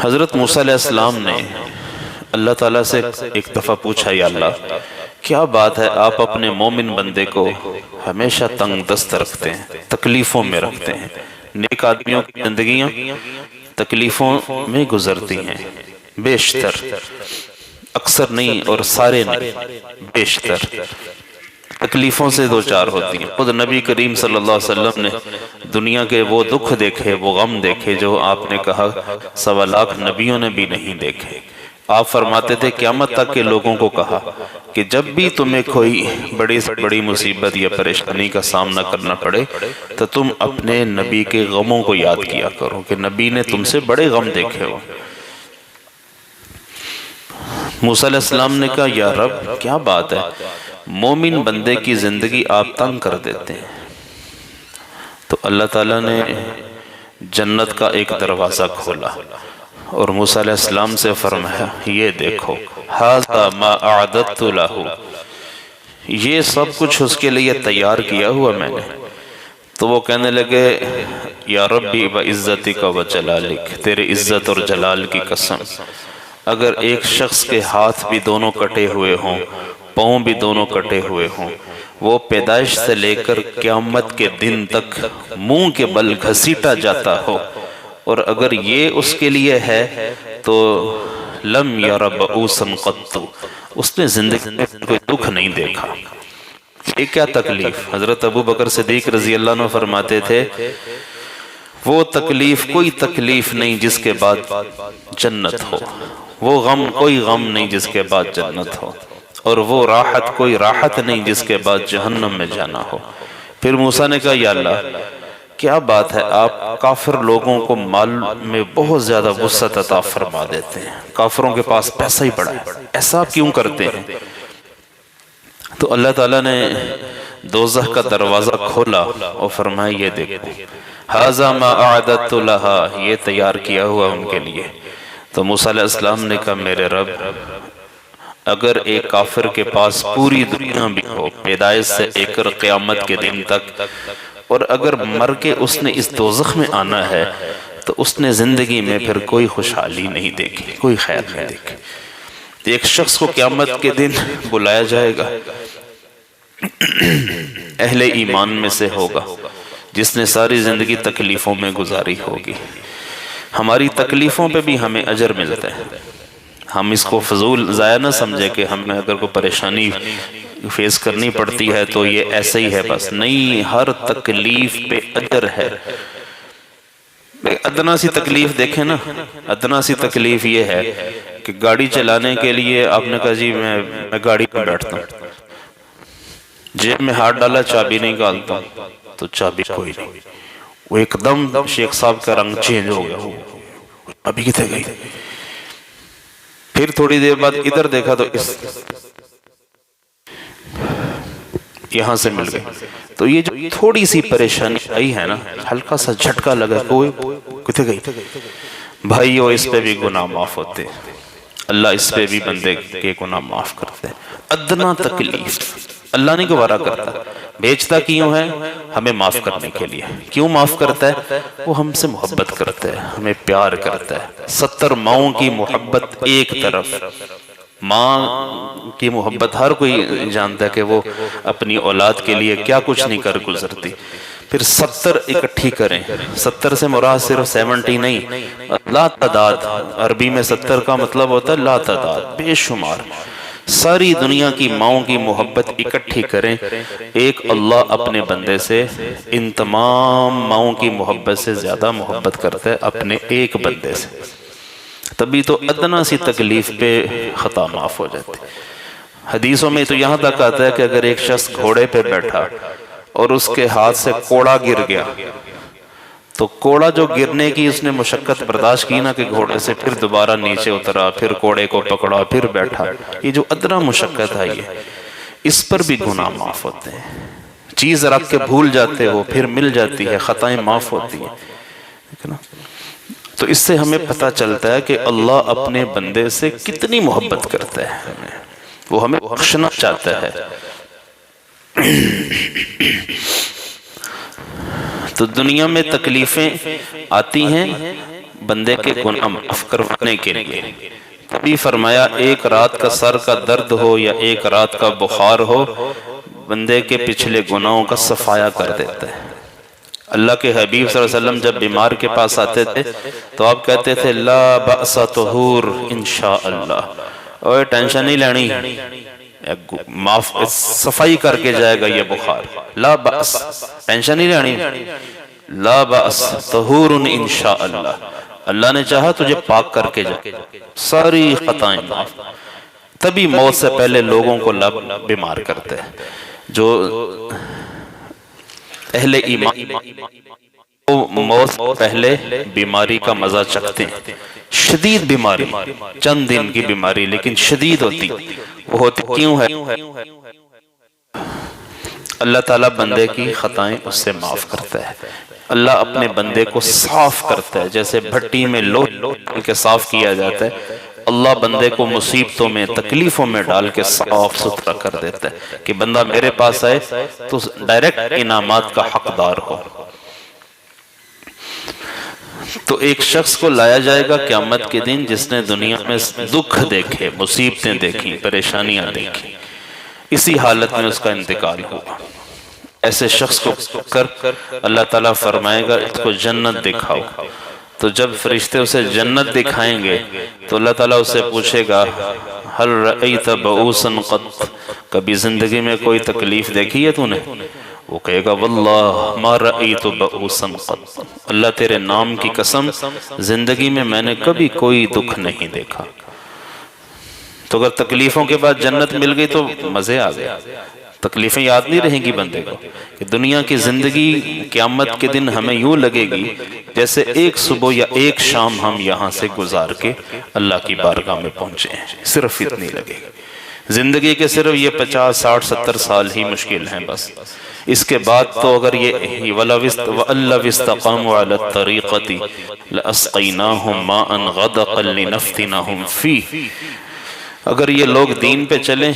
حضرت موسیٰ علیہ السلام نے اللہ تعالیٰ سے ایک دفعہ پوچھا، یا اللہ کیا بات ہے آپ اپنے مومن بندے کو ہمیشہ تنگ دست رکھتے ہیں، تکلیفوں میں رکھتے ہیں؟ نیک آدمیوں کی زندگیاں تکلیفوں میں گزرتی ہیں، بیشتر، اکثر نہیں اور سارے نہیں، بیشتر تکلیفوں سے دوچار ہوتی ہیں۔ خود نبی کریم صلی اللہ علیہ وسلم نے دنیا کے وہ دکھ دیکھے، وہ غم دیکھے جو آپ نے کہا 1.25 لاکھ نبیوں نے بھی نہیں دیکھے۔ آپ فرماتے تھے قیامت تک کے لوگوں کو کہا کہ جب بھی تمہیں کوئی بڑی سے بڑی مصیبت یا پریشانی کا سامنا کرنا پڑے تو تم اپنے نبی کے غموں کو یاد کیا کرو کہ نبی نے تم سے بڑے غم دیکھے ہو۔ موسیٰ علیہ السلام نے کہا یا رب کیا بات ہے، مومن بندے کی زندگی آپ تنگ کر دیتے ہیں۔ تو اللہ تعالیٰ نے جنت کا ایک دروازہ کھولا اور موسیٰ علیہ السلام سے فرمایا یہ دیکھو ھذا ما اعددت لہ، یہ سب کچھ اس کے لیے تیار کیا ہوا میں نے۔ تو وہ کہنے لگے یا ربی بعزتک وجلالک، تیرے عزت اور جلال کی قسم، اگر ایک شخص کے ہاتھ بھی دونوں کٹے ہوئے ہوں، پاؤں بھی دونوں کٹے ہوئے ہوں، وہ پیدائش سے لے کر قیامت کے دن تک منہ کے بل گھسیٹا جاتا ہو، اور اگر یہ اس کے لیے ہے تو لم یر بؤسا قط، اس نے زندگی میں کوئی دکھ نہیں دیکھا۔ یہ کیا تکلیف؟ حضرت ابو بکر صدیق رضی اللہ عنہ فرماتے تھے وہ تکلیف کوئی تکلیف نہیں جس کے بعد جنت ہو، وہ غم کوئی غم نہیں جس کے بعد جنت ہو، اور وہ راحت کوئی راحت نہیں جس کے بعد جہنم میں جانا ہو۔ پھر موسیٰ نے کہا یا اللہ کیا بات ہے آپ کافر لوگوں کو مال میں بہت زیادہ وسعت عطا فرما دیتے ہیں، کافروں کے پاس پیسہ ہی پڑا ہے، ایسا آپ کیوں کرتے ہیں؟ تو اللہ تعالیٰ نے دوزخ کا دروازہ کھولا اور فرمایا یہ دیکھو ھذا ما اعددت لہا، یہ تیار کیا ہوا ان کے لیے۔ تو موسیٰ علیہ السلام نے کہا میرے رب اگر ایک کافر کے پاس پوری دنیا بھی ہو پیدائش سے لے کر قیامت کے دن تک، اور اگر مر کے اس نے اس دوزخ میں آنا ہے تو اس نے زندگی میں پھر کوئی خوشحالی نہیں دیکھی، کوئی خیر نہیں دیکھی۔ ایک شخص کو قیامت کے دن بلایا جائے گا، اہل ایمان میں سے ہوگا جس نے ساری زندگی تکلیفوں میں گزاری ہوگی۔ ہماری تکلیفوں پہ بھی ہمیں اجر ملتا ہے، ہم اس کو فضول ضائع نہ سمجھے کہ ہمیں اگر کوئی پریشانی فیس کرنی پڑتی ہے تو یہ ایسے ہی ہے بس، نہیں، ہر تکلیف پہ اجر ہے۔ ادنا سی تکلیف دیکھیں نا، ادنا سی تکلیف یہ ہے کہ گاڑی چلانے کے لیے آپ نے کہا جی میں گاڑی میں بیٹھتا ہوں، جیب میں ہاتھ ڈالا چابی نہیں نکالتا تو چابی کوئی نہیں، وہ ایک دم شیخ صاحب کا رنگ چینج ہو گیا، ابھی کتنے گئی؟ پھر تھوڑی دیر بعد ادھر دیکھا تو اس یہاں سے مل گئے۔ تو یہ جو تھوڑی سی پریشانی آئی ہے نا، ہلکا سا جھٹکا لگا کوئی کتنے گئی؟ بھائیو اس پہ بھی گناہ معاف ہوتے، اللہ اس پہ بھی بندے کے گناہ معاف کرتے ہیں۔ ادنا تکلیف اللہ نہیں گوارا کرتا، بھیجتا کیوں ہے؟ ہمیں معاف کرنے کے لیے۔ کیوں معاف کرتا ہے؟ وہ ہم سے محبت کرتا ہے، ہمیں پیار کرتا ہے۔ 70 ماؤں کی محبت ایک طرف، ماں کی محبت ہر کوئی جانتا ہے کہ وہ اپنی اولاد کے لیے کیا کچھ نہیں کر گزرتی، پھر 70 اکٹھی کریں۔ 70 سے مراد صرف 70 نہیں، لا تعداد، عربی میں 70 کا مطلب ہوتا ہے لا تعداد، بے شمار۔ ساری دنیا کی ماؤں کی محبت اکٹھی کریں، ایک اللہ اپنے بندے سے ان تمام ماؤں کی محبت سے زیادہ محبت کرتا ہے اپنے ایک بندے سے، تبھی تو ادنا سی تکلیف پہ خطا معاف ہو جاتی۔ حدیثوں میں تو یہاں تک آتا ہے کہ اگر ایک شخص گھوڑے پہ بیٹھا اور اس کے ہاتھ سے کوڑا گر گیا تو کوڑا جو گرنے کی اس نے مشقت برداشت کی نا کہ گھوڑے سے پھر دوبارہ نیچے اترا، پھر کوڑے کو پکڑا، پھر بیٹھا، یہ جو ادنا مشقت ہے اس پر بھی گناہ معاف ہوتے ہیں۔ چیز رکھ کے بھول جاتے ہو پھر مل جاتی ہے، خطائیں معاف ہوتی ہیں۔ تو اس سے ہمیں پتہ چلتا ہے کہ اللہ اپنے بندے سے کتنی محبت کرتا ہے، وہ ہمیں بخشنا چاہتا ہے۔ تو دنیا میں تکلیفیں آتی ہیں، بندے کے گناہ معاف کروانے کے لیے. تبھی فرمایا ایک رات کا سر کا درد ہو یا ایک رات کا بخار ہو بندے کے پچھلے گناہوں کا صفایا کر دیتا ہے. اللہ کے حبیب صلی اللہ علیہ وسلم جب بیمار کے پاس آتے تھے تو آپ کہتے تھے لا بأس طہور انشاءاللہ، اوے ٹینشن نہیں لینی، معاف صفائی کر کے جائے گا یہ بخار. لا بأس، ٹینشن نہیں لینی، لا بأس طہور انشاءاللہ، اللہ نے چاہا تجھے پاک کر کے جائے، ساری خطائیں معاف. تبھی موت سے پہلے لوگوں کو بیمار کرتے ہیں. جو اہل ایمان موت سے پہلے بیماری کا مزہ چکھتے ہیں. شدید بیماری، چند دن کی بیماری لیکن شدید ہوتی. وہ ہوتی کیوں ہے؟ اللہ تعالیٰ بندے کی خطائیں اس سے معاف کرتا ہے. اللہ اپنے بندے کو صاف کرتا ہے، جیسے بھٹی میں لوہے کے صاف کیا جاتا ہے. اللہ بندے کو مصیبتوں میں تکلیفوں میں ڈال کے صاف ستھرا کر دیتا ہے کہ بندہ میرے پاس آئے تو ڈائریکٹ انعامات کا حقدار ہو. تو ایک شخص کو لایا جائے گا قیامت کے دن جس نے دنیا میں دکھ دیکھے، مصیبتیں دیکھیں، پریشانیاں دیکھیں، اسی حالت میں اس کا انتقال ہوا. ایسے شخص کو کر اللہ تعالیٰ فرمائے گا اس کو جنت دکھاؤ. تو جب فرشتے اسے جنت دکھائیں گے تو اللہ تعالیٰ اسے پوچھے گا ہل رأیت بؤوسا قط، کبھی زندگی میں کوئی تکلیف دیکھی ہے تو نے؟ وہ کہے گا واللہ ما رأیت بؤوسا قط، اللہ تیرے نام کی قسم زندگی میں میں نے کبھی کوئی دکھ نہیں دیکھا. تو اگر تکلیفوں کے بعد جنت مل گئی تو مزے آ گئے. تکلیفیں یاد نہیں رہیں گی بندے کو کہ دنیا کی زندگی قیامت کے دن ہمیں یوں لگے گی جیسے ایک صبح یا ایک شام ہم یہاں سے گزار کے اللہ کی بارگاہ میں پہنچے ہیں. صرف اتنی لگے گی. زندگی کے صرف یہ 50 60 70 سال ہی مشکل ہیں بس. اس کے بعد تو اگر یہ وَأَلَّوِ اسْتَقَامُوا عَلَى الطَّرِيقَةِ لَأَسْقَيْنَاهُمْ مَاءً غَدَقًا لِنَفْتِنَهُمْ فِيهِ، اگر یہ لوگ دین پہ چلیں،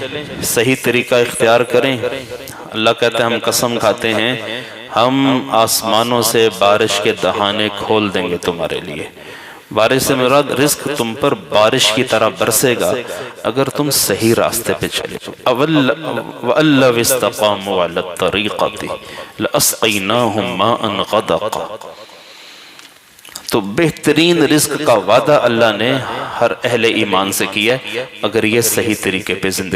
صحیح طریقہ اختیار کریں، اللہ کہتے ہیں ہم قسم کھاتے ہیں ہم آسمانوں سے بارش کے دہانے کھول دیں گے تمہارے لیے. بارش سے مراد رزق تم پر بارش کی طرح برسے گا اگر تم صحیح راستے پہ چلے. وَأَلَّوِ اسْتَقَامُوا عَلَى الطَّرِيقَةِ لَأَسْقَيْنَاهُمْ مَاءً غَدَقًا. تو بہترین رزق کا وعدہ اللہ نے ہر اہل ایمان سے کیا اگر یہ صحیح طریقے پہ زندگی